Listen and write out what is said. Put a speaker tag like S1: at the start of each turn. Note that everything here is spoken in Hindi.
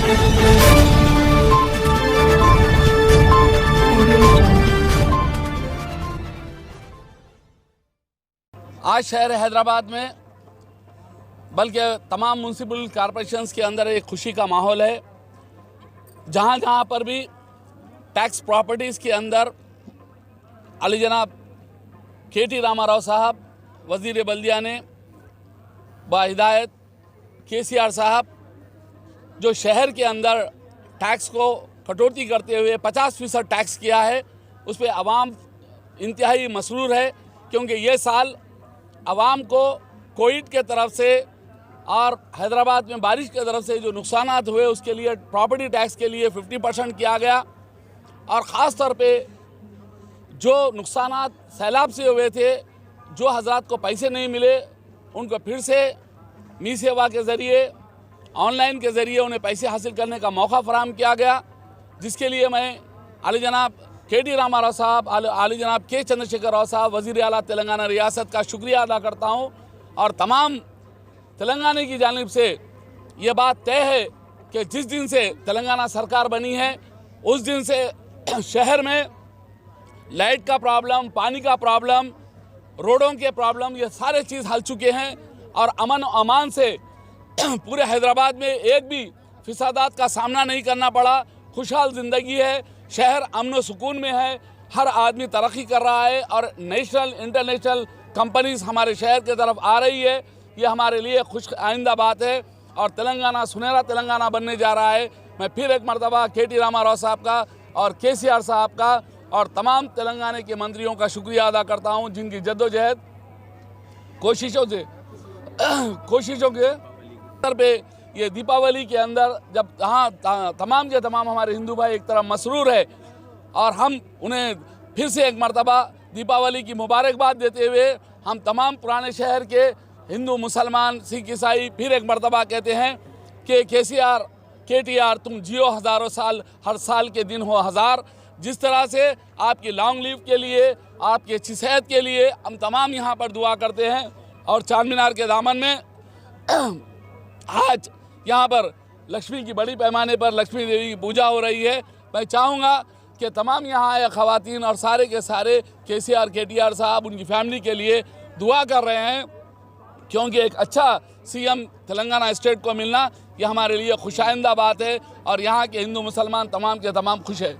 S1: आज शहर हैदराबाद में बल्कि तमाम म्यूनसिपल कॉरपोरेशंस के अंदर एक खुशी का माहौल है। जहाँ जहाँ पर भी टैक्स प्रॉपर्टीज़ के अंदर अली जनाब KT रामाराव साहब वज़ीर बल्दिया ने बाहिदायत KCR साहब जो शहर के अंदर टैक्स को कटौती करते हुए 50% टैक्स किया है, उस पर आवाम इंतहाई मसरूर है। क्योंकि ये साल आवाम को कोविड के तरफ से और हैदराबाद में बारिश के तरफ से जो नुकसानात हुए उसके लिए प्रॉपर्टी टैक्स के लिए 50% किया गया। और ख़ास तौर पे जो नुकसानात सैलाब से हुए थे, जो हजरात को पैसे नहीं मिले, उनको फिर से मी सेवा के ज़रिए ऑनलाइन के ज़रिए उन्हें पैसे हासिल करने का मौका फराहम किया गया, जिसके लिए मैं अली जनाब KT रामाराव साहब, अली जनाब K चंद्रशेखर राव साहब वज़ीर आला तेलंगाना रियासत का शुक्रिया अदा करता हूँ। और तमाम तेलंगाना की जानिब से ये बात तय है कि जिस दिन से तेलंगाना सरकार बनी है उस दिन से शहर में लाइट का प्रॉब्लम, पानी का प्रॉब्लम, रोडों के प्रॉब्लम, ये सारे चीज़ हल चुके हैं। और अमन और अमान से पूरे हैदराबाद में एक भी फिसादात का सामना नहीं करना पड़ा। खुशहाल ज़िंदगी है, शहर अमन व सुकून में है, हर आदमी तरक्की कर रहा है और नेशनल इंटरनेशनल कंपनीज हमारे शहर की तरफ आ रही है। ये हमारे लिए खुश आइंदा बात है और तेलंगाना सुनहरा तेलंगाना बनने जा रहा है। मैं फिर एक मरतबा KT रामाराव साहब का और KCR साहब का और तमाम तेलंगाना के मंत्रियों का शुक्रिया अदा करता हूँ, जिनकी जद्दोजहद कोशिशों के स्तर पे ये दीपावली के अंदर जब तमाम के तमाम हमारे हिंदू भाई एक तरफ मसरूर है और हम उन्हें फिर से एक मरतबा दीपावली की मुबारकबाद देते हुए हम तमाम पुराने शहर के हिंदू, मुसलमान, सिख, ईसाई फिर एक मरतबा कहते हैं कि KCR KTR तुम जियो हज़ारों साल, हर साल के दिन हो हज़ार। जिस तरह से आपकी लॉन्ग लीव के लिए, आपकी अच्छी सेहत के लिए हम तमाम यहाँ पर दुआ करते हैं। और चार मीनार के दामन में आज यहाँ पर लक्ष्मी की बड़ी पैमाने पर लक्ष्मी देवी की पूजा हो रही है। मैं चाहूँगा कि तमाम यहाँ आए ख़वातीन और सारे के सारे KCR KTR साहब उनकी फैमिली के लिए दुआ कर रहे हैं, क्योंकि एक अच्छा CM तेलंगाना स्टेट को मिलना ये हमारे लिए खुशाइंदा बात है और यहाँ के हिंदू मुसलमान तमाम के तमाम खुश है।